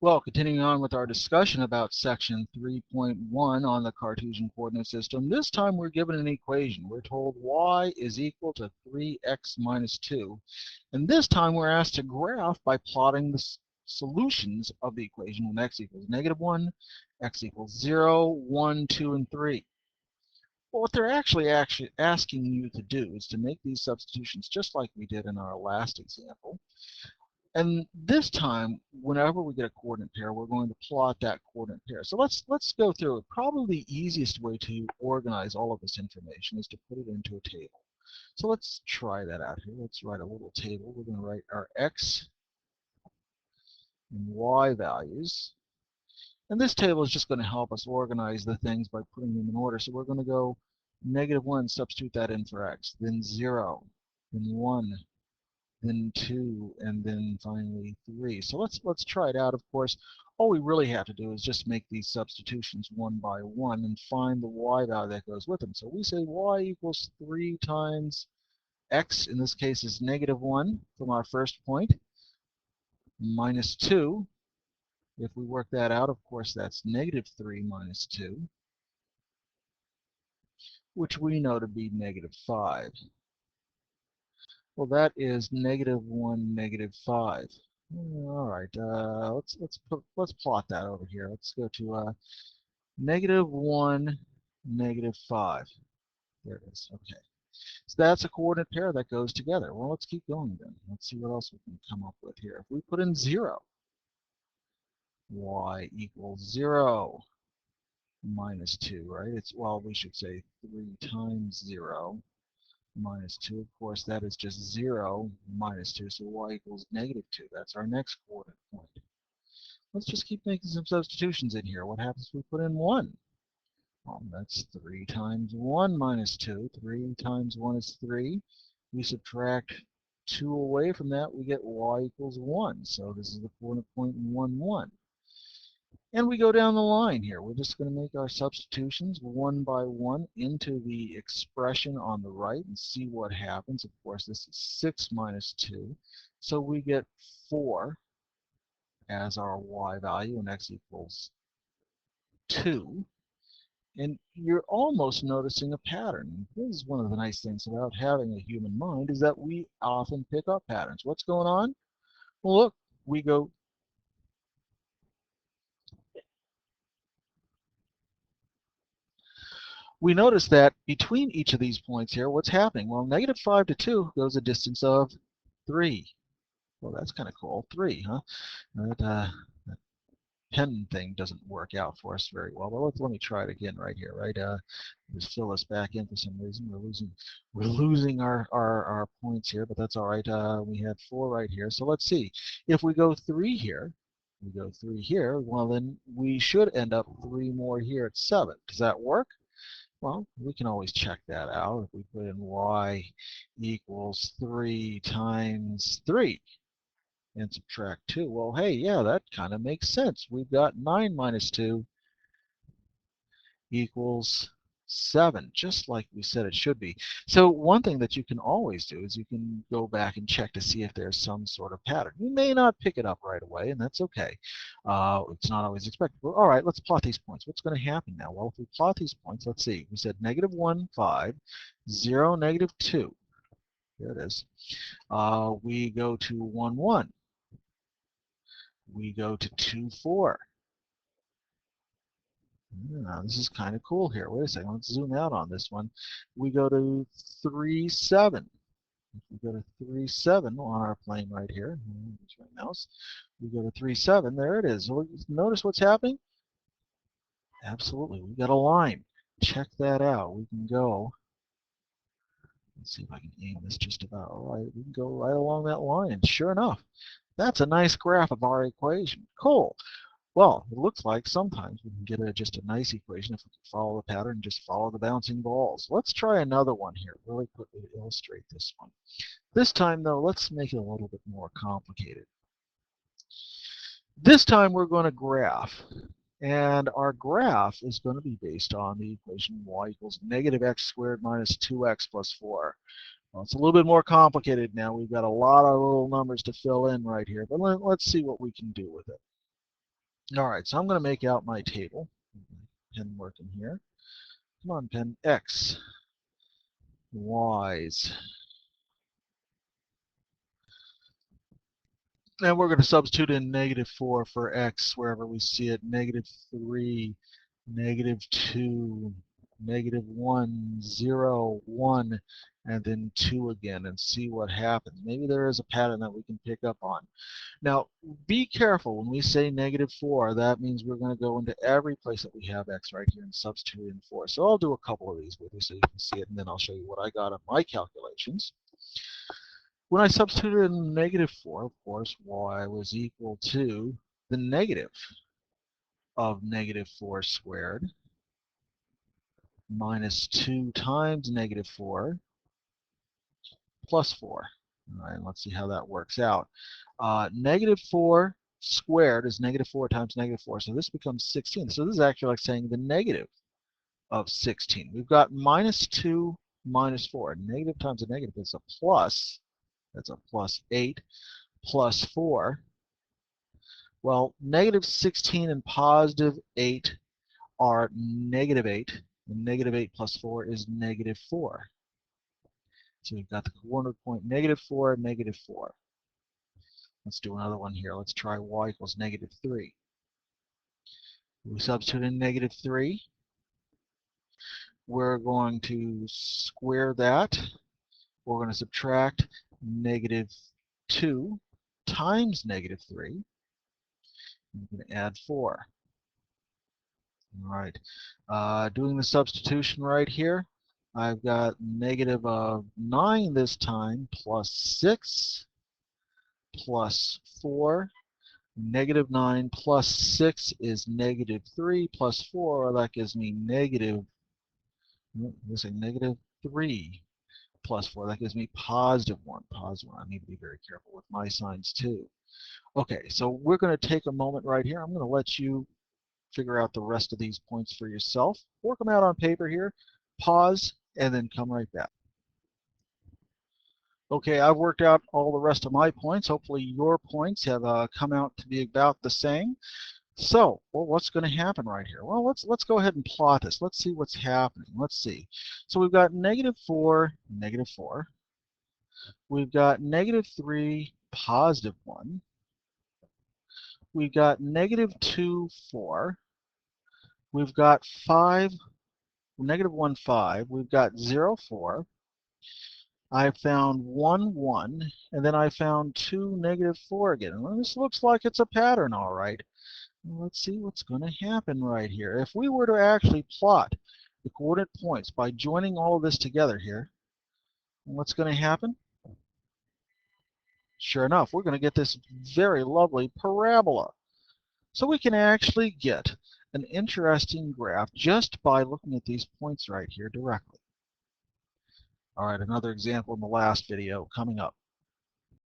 Well, continuing on with our discussion about section 3.1 on the Cartesian coordinate system, this time we're given an equation. We're told y is equal to 3x minus 2. And this time we're asked to graph by plotting the solutions of the equation when x equals -1, x equals 0, 1, 2, and 3. Well, what they're actually asking you to do is to make these substitutions just like we did in our last example. And this time, whenever we get a coordinate pair, we're going to plot that coordinate pair. So let's go through it. Probably the easiest way to organize all of this information is to put it into a table. So let's try that out here. Let's write a little table. We're going to write our x and y values. And this table is just going to help us organize the things by putting them in order. So we're going to go -1, substitute that in for x, then 0, then 1, then 2, and then finally 3. So let's try it out. Of course, all we really have to do is just make these substitutions one by one and find the y value that goes with them. So we say y equals 3 times x, in this case is -1 from our first point, minus 2. If we work that out, of course, that's -3 minus 2, which we know to be -5. Well, that is -1, -5. All right, let's plot that over here. Let's go to -1, -5. There it is. Okay, so that's a coordinate pair that goes together. Well, let's keep going then. Let's see what else we can come up with here. If we put in 0, y equals 0 minus 2, right? Well, we should say 3 times 0 minus 2. Of course, that is just 0 minus 2, so y equals -2. That's our next coordinate point. Let's just keep making some substitutions in here. What happens if we put in 1? Well, that's 3 times 1 minus 2. 3 times 1 is 3. We subtract 2 away from that, we get y equals 1. So this is the coordinate point 1, 1. And we go down the line here. We're just going to make our substitutions one by one into the expression on the right and see what happens. Of course, this is 6 minus 2. So we get 4 as our y value, and x equals 2. And you're almost noticing a pattern. This is one of the nice things about having a human mind, is that we often pick up patterns. What's going on? Well, look, we go we notice that between each of these points here, what's happening? Well, -5 to 2 goes a distance of 3. Well, that's kind of cool. 3, huh? That pen thing doesn't work out for us very well. But let me try it again right here, right? Just fill this back in for some reason. We're losing our points here, but that's all right. We had 4 right here. So let's see. If we go 3 here, well, then we should end up 3 more here at 7. Does that work? Well, we can always check that out. If we put in y equals 3 times 3 and subtract 2, well, hey, yeah, that kind of makes sense. We've got 9 minus 2 equals 7, just like we said it should be. So one thing that you can always do is you can go back and check to see if there's some sort of pattern. You may not pick it up right away, and that's okay. It's not always expected. But all right, let's plot these points. What's going to happen now? Well, if we plot these points, let's see. We said -1, 5, 0, -2. There it is. We go to 1, 1. We go to 2, 4. This is kind of cool here. Wait a second. Let's zoom out on this one. We go to 3, 7. If we go to 3, 7 on our plane right here, use my mouse. We go to 3, 7. There it is. So notice what's happening? Absolutely. We got a line. Check that out. We can go. Let's see if I can aim this just about right. We can go right along that line. And sure enough, that's a nice graph of our equation. Cool. Well, it looks like sometimes we can get just a nice equation if we can follow the pattern and just follow the bouncing balls. Let's try another one here really quickly to illustrate this one. This time, though, let's make it a little bit more complicated. This time we're going to graph. And our graph is going to be based on the equation y equals -x² minus 2x plus 4. Well, it's a little bit more complicated now. We've got a lot of little numbers to fill in right here. But let's see what we can do with it. All right, so I'm going to make out my table. Pen working here. Come on, pen. X, Y's. And we're going to substitute in -4 for x wherever we see it. -3, -2, -1, 0, 1, and then 2 again, and see what happens. Maybe there is a pattern that we can pick up on. Now, be careful when we say -4. That means we're going to go into every place that we have x right here and substitute in 4. So I'll do a couple of these with you so you can see it, and then I'll show you what I got on my calculations. When I substituted in -4, of course, y was equal to the negative of -4 squared minus 2 times -4 plus 4. All right, let's see how that works out. -4 squared is -4 times -4, so this becomes 16. So this is actually like saying the negative of 16. We've got -2 minus 4. Negative times a negative is a plus. That's a plus 8 plus 4. Well, -16 and positive 8 are -8, and -8 plus 4 is -4. So we've got the coordinate point -4 and -4. Let's do another one here. Let's try y equals -3. We substitute in -3. We're going to square that. We're going to subtract -2 times -3. We're going to add 4. All right. Doing the substitution right here, I've got negative of 9 this time, plus 6, plus 4. -9 plus 6 is -3, plus 4, that gives me -3 plus 4. That gives me +1. +1. I need to be very careful with my signs too. Okay, so we're going to take a moment right here. I'm going to let you figure out the rest of these points for yourself. Work them out on paper here. Pause, and then come right back. Okay, I've worked out all the rest of my points. Hopefully your points have come out to be about the same. So, well, what's going to happen right here? Well, let's go ahead and plot this. Let's see what's happening. Let's see. So we've got -4, -4. We've got -3, +1. We've got -2, 4. We've got 5, -1, 5. We've got 0, 4. I found 1, 1. And then I found 2, -4 again. Well, this looks like it's a pattern, all right. Let's see what's going to happen right here. If we were to actually plot the coordinate points by joining all of this together here, what's going to happen? Sure enough, we're going to get this very lovely parabola. So we can actually get an interesting graph just by looking at these points right here directly. All right, another example in the last video coming up.